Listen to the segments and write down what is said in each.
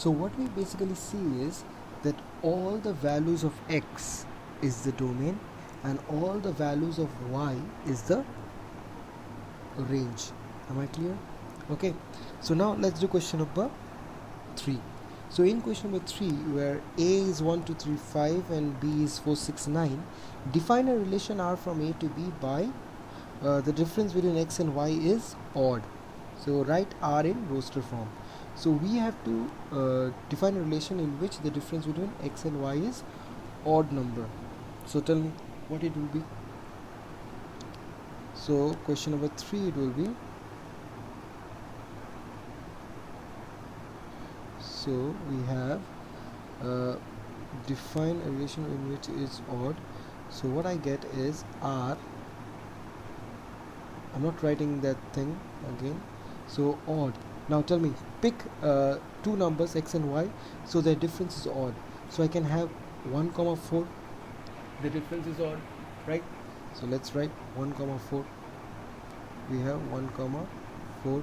So what we basically see is that all the values of x is the domain and all the values of y is the range. Am I clear? Okay, so now let's do question number 3. So in question number 3, where a is 1 2 3 5 and b is 4 6 9, define a relation r from a to b by the difference between x and y is odd. So write r in roster form. So we have to define a relation in which the difference between x and y is odd number. So tell me what it will be. So question number 3, it will be, so we have define a relation in which is odd. So what I get is r, I'm not writing that thing again, so odd. Now tell me, pick two numbers x and y, so their difference is odd. So I can have 1 comma 4, the difference is odd, right? So let's write 1 comma 4. We have 1 comma 4.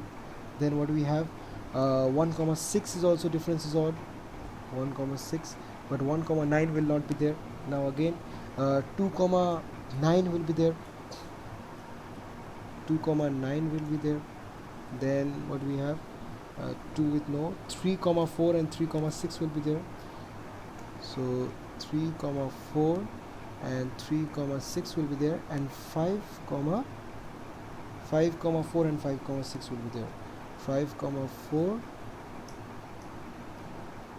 Then what do we have? 1 comma 6 is also difference is odd, 1 comma 6, but 1 comma 9 will not be there. Now again 2 comma 9 will be there, 2 comma 9 will be there. Then what we have, 2 with no, 3 comma 4 and 3 comma 6 will be there. So 3 comma 4 and 3 comma 6 will be there, and 5 comma 4 and 5 comma 6 will be there. 5 comma 4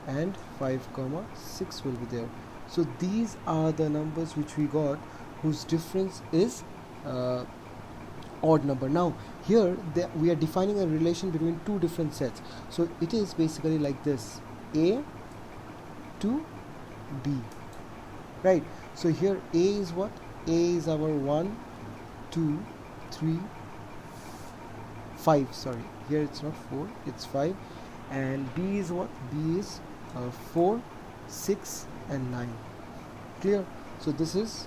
and 5 comma 6 will be there. So these are the numbers which we got whose difference is odd number. Now here we are defining a relation between two different sets. So it is basically like this, a to b, right? So here a is what? A is our 1 2 3 5, sorry, here it's not 4, it's 5, and b is what? B is 4 6 and 9. Clear? So this is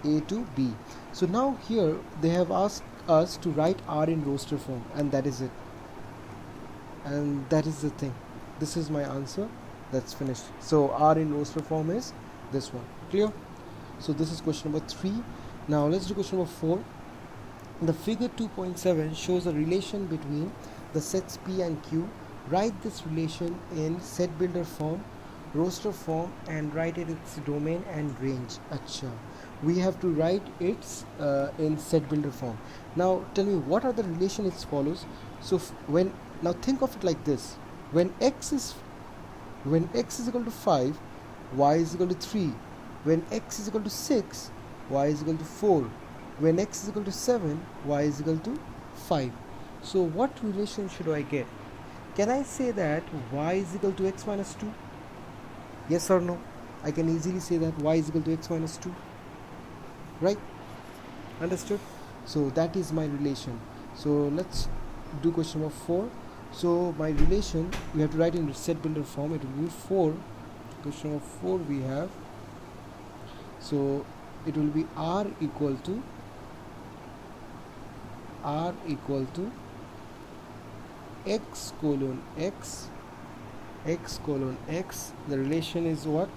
a to b. So now here they have asked us to write r in roster form, and that is it, and that is the thing. This is my answer. That's finished. So r in roster form is this one. Clear? So this is question number 3. Now let's do question number 4. The figure 2.7 shows a relation between the sets P and Q. Write this relation in set builder form, roster form, and write it its domain and range. Acha, we have to write it in set builder form. Now tell me, what are the relation? It follows. So now think of it like this: when x is equal to 5, y is equal to 3. When x is equal to 6, y is equal to 4. When x is equal to 7, y is equal to 5. So what relation should I get? Can I say that y is equal to x minus 2? Yes or no? I can easily say that y is equal to x minus 2. Right? Understood? So that is my relation. So let's do question number 4. So my relation, we have to write in set builder form. It will be 4. Question number 4 we have. So it will be r equal to x colon x, x colon x. The relation is what?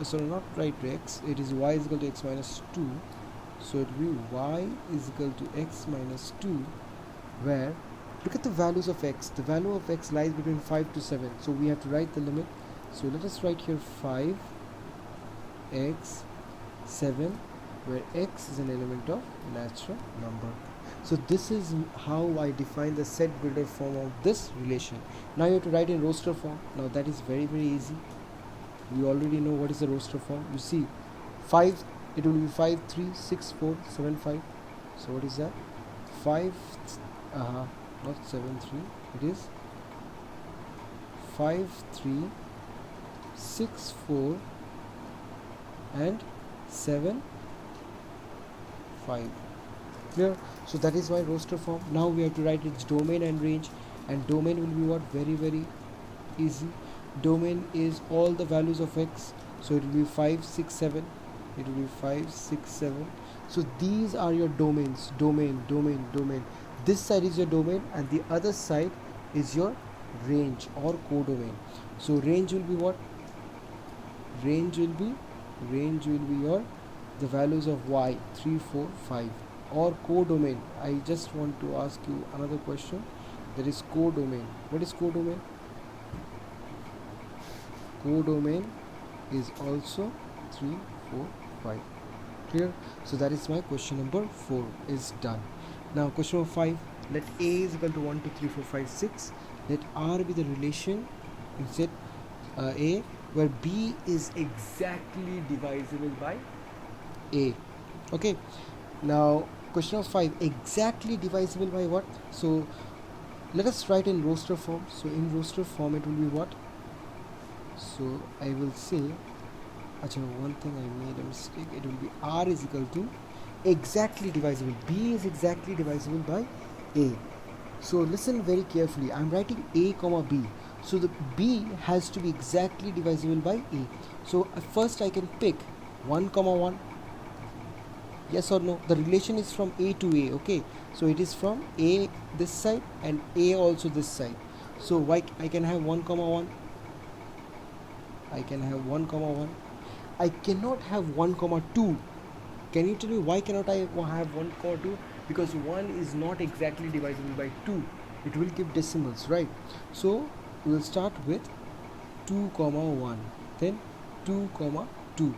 So not right to x, it is y is equal to x minus 2. So it will be y is equal to x minus 2, where, look at the values of x. The value of x lies between 5 to 7. So we have to write the limit. So let us write here 5 x 7, where x is an element of natural number. So this is how I define the set builder form of this relation. Now you have to write in roster form. Now that is very easy. We already know what is the roster form. You see, 5, it will be 5 3 6 4 7 5. So what is that? 5 not 7 3, it is 5 3 6 4 and 7 5. Clear? So that is my roster form. Now we have to write its domain and range, and domain will be what? Very easy. Domain is all the values of x, so it will be 5 6 7. It will be 5 6 7. So these are your domains. Domain. this side is your domain and the other side is your range or codomain. So range will be what? Range will be your the values of y 3 4 5, or codomain. I just want to ask you another question, that is codomain. What is codomain? Codomain is also 3 4 5. Clear? So that is my question number 4 is done. Now question number 5, let a is equal to 1 2 3 4 5 6. Let r be the relation in set a where b is exactly divisible by a. Okay, now question number 5, exactly divisible by what? So let us write in roster form. So in roster form it will be what? So I will say, one thing I made a mistake, it will be r is equal to exactly divisible, b is exactly divisible by a. So listen very carefully, I am writing a comma b, so the b has to be exactly divisible by a. So first I can pick 1 comma 1, yes or no? The relation is from a to a. Okay, so it is from a this side and a also this side. So why I can have 1 comma 1, I can have 1 comma 1. I cannot have 1 comma 2. Can you tell me why cannot I have 1 comma 2? Because 1 is not exactly divisible by 2. It will give decimals, right? So we will start with 2 comma 1, then 2 comma 2.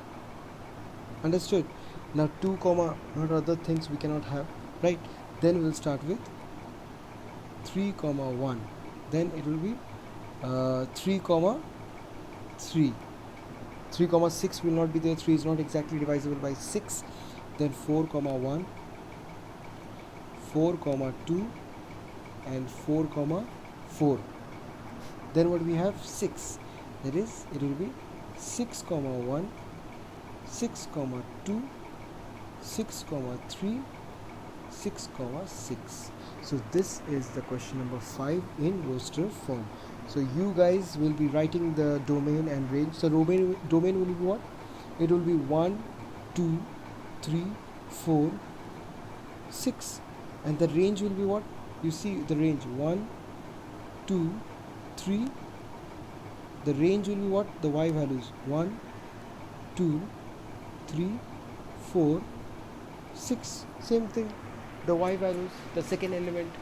Understood? Now 2 comma, not other things we cannot have, right? Then we will start with 3 comma 1. Then it will be 3 comma 3. 3 comma 6 will not be there. 3 is not exactly divisible by 6. Then 4 comma 1, 4 comma 2, and 4 comma 4. Then what we have? 6. That is, it will be 6 comma 1, 6 comma 2, 6 comma 3, 6 comma 6. So this is the question number 5 in roster form. So you guys will be writing the domain and range. So domain will be what? It will be 1 2 3 4 6, and the range will be what? You see the range 1 2 3. The range will be what? The y values 1 2 3 4 6. Same thing, the y values, the second element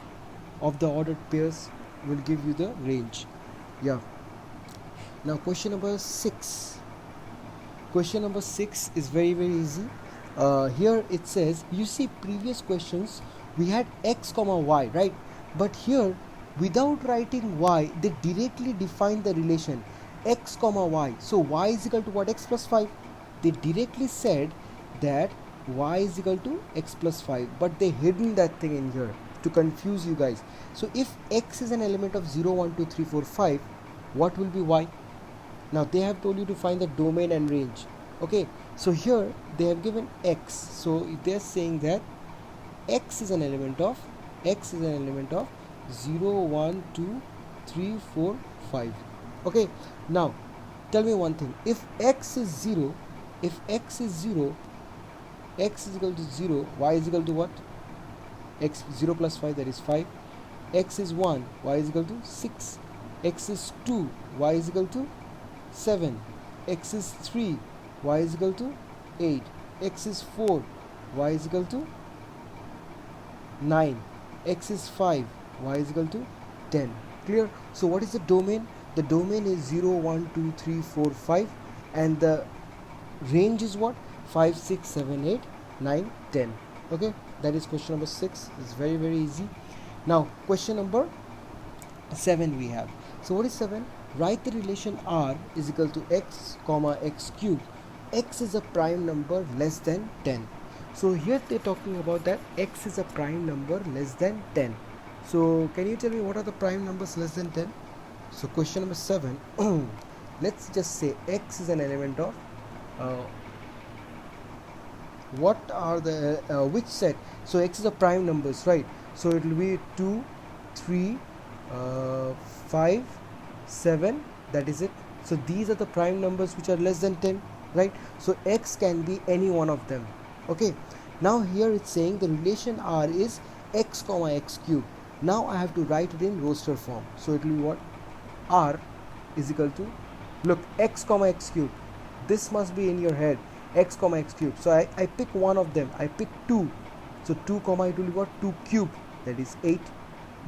of the ordered pairs will give you the range. Yeah. Now question number 6. Question number 6 is very easy. Here it says, you see previous questions we had x comma y, right? But here without writing y, they directly define the relation x comma y. So y is equal to what? X plus 5. They directly said that y is equal to x plus 5, but they hidden that thing in here to confuse you guys. So if x is an element of 0 1 2 3 4 5, what will be y? Now they have told you to find the domain and range. Okay, so here they have given x, so they are saying that x is an element of 0 1 2 3 4 5. Okay, now tell me one thing, if x is 0, x is equal to 0, y is equal to what? X 0 plus 5, that is 5. X is 1, y is equal to 6. X is 2, y is equal to 7. X is 3, y is equal to 8. X is 4, y is equal to 9. X is 5, y is equal to 10. Clear? So what is the domain? The domain is 0 1 2 3 4 5, and the range is what? 5 6 7 8 9 10. Okay, that is question number 6. It's very easy. Now question number 7 we have. So what is 7? Write the relation r is equal to x comma x cube. X is a prime number less than 10. So here they're talking about that x is a prime number less than 10. So can you tell me what are the prime numbers less than 10? So question number 7, let's just say x is an element of what are the which set? So x is a prime numbers, right? So it will be 2 3 5 7, that is it. So these are the prime numbers which are less than 10, right? So x can be any one of them. Okay, now here it's saying the relation r is x comma x cube. Now I have to write it in roster form. So it will be what? R is equal to, look, x comma x cube. This must be in your head, x comma x cube. So I pick one of them. I pick 2. So 2 comma, it will be what? 2 cube, that is 8.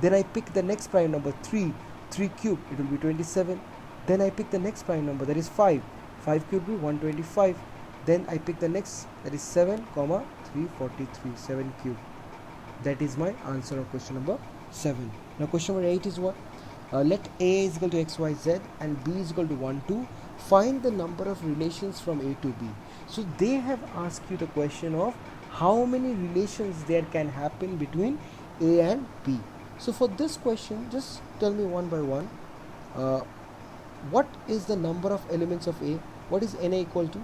Then I pick the next prime number 3. 3 cube, it will be 27. Then I pick the next prime number, that is 5. 5 cube will be 125. Then I pick the next, that is 7 comma 343. 7 cube. That is my answer of question number 7. Now question number 8 is what? Let A is equal to xyz and B is equal to 1 2. Find the number of relations from A to B. So they have asked you the question of how many relations there can happen between A and B. So for this question, just tell me one by one, what is the number of elements of A? What is Na equal to?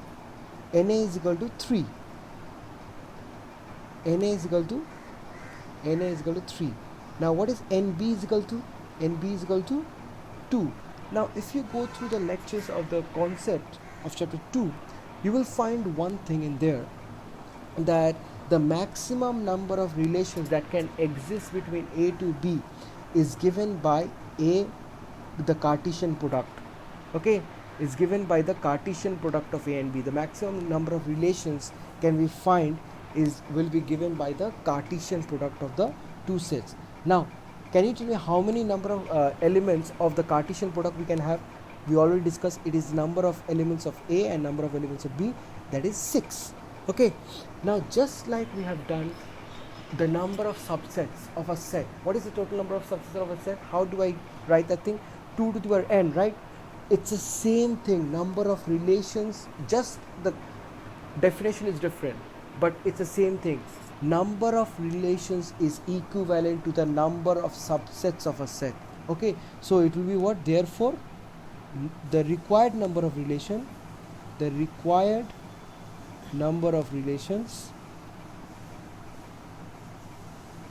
Na is equal to 3. Na is equal to 3. Now what is NB is equal to? NB is equal to 2. Now if you go through the lectures of the concept of chapter 2, you will find one thing in there, that the maximum number of relations that can exist between A to B is given by A, the Cartesian product. Okay, is given by the Cartesian product of A and B. The maximum number of relations can we find will be given by the Cartesian product of the two sets. Now can you tell me how many number of elements of the Cartesian product we can have? We already discussed it is number of elements of A and number of elements of B, that is 6. Okay, now just like we have done the number of subsets of a set, what is the total number of subsets of a set? How do I write that thing? 2 to the power n, right? It's the same thing, number of relations, just the definition is different, but it's the same thing. Number of relations is equivalent to the number of subsets of a set. Okay, so it will be what? Therefore the required number of relations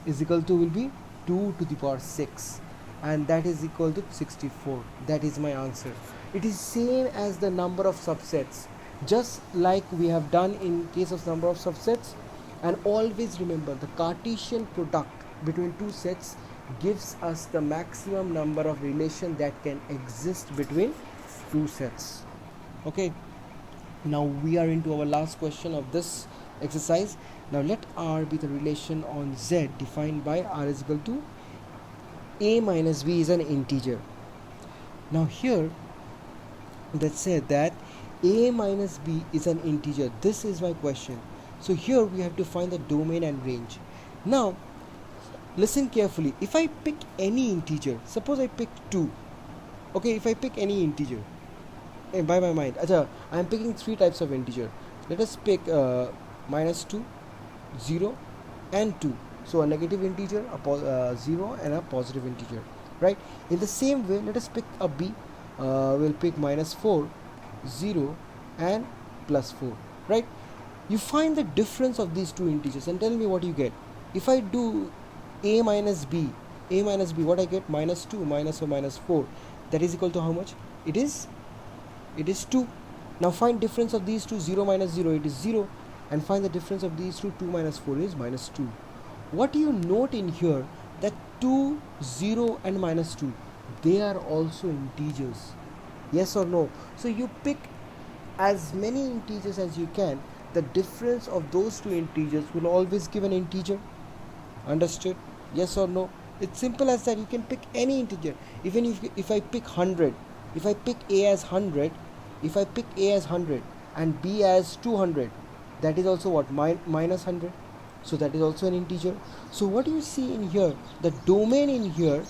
is equal to, will be 2 to the power 6, and that is equal to 64. That is my answer. It is same as the number of subsets, just like we have done in case of number of subsets. And always remember, the Cartesian product between two sets gives us the maximum number of relations that can exist between two sets. Okay, now we are into our last question of this exercise. Now let R be the relation on Z defined by R is equal to A minus B is an integer. Now here let's say that A minus B is an integer. This is my question. So here we have to find the domain and range. Now listen carefully. If I pick any integer, suppose I pick 2. Okay, if I pick any integer by my mind, I am picking 3 types of integer. Let us pick minus 2, 0 and 2. So a negative integer, a 0 and a positive integer, right? In the same way, let us pick a B. We'll pick minus 4, 0 and plus 4, right? You find the difference of these two integers and tell me what you get. If I do A minus B, what I get? Minus 2 minus 4. That is equal to how much? It is 2. Now find difference of these two. 0 minus 0, it is 0. And find the difference of these two. 2 minus 4 is minus 2. What you note in here, that 2, 0 and minus 2, they are also integers. Yes or no? So you pick as many integers as you can. The difference of those two integers will always give an integer. Understood? Yes or no? It's simple as that. You can pick any integer. Even if I pick 100, if I pick A as 100, and B as 200, that is also what? Minus 100. So that is also an integer. So what do you see in here? The domain in here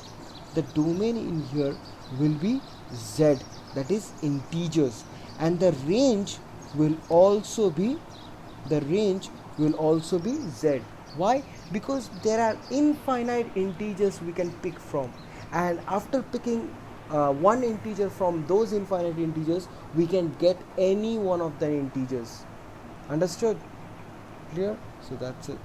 will be Z, that is integers, and the range will also be Z. Why? Because there are infinite integers we can pick from, and after picking one integer from those infinite integers, we can get any one of the integers. Understood? Clear? So that's it.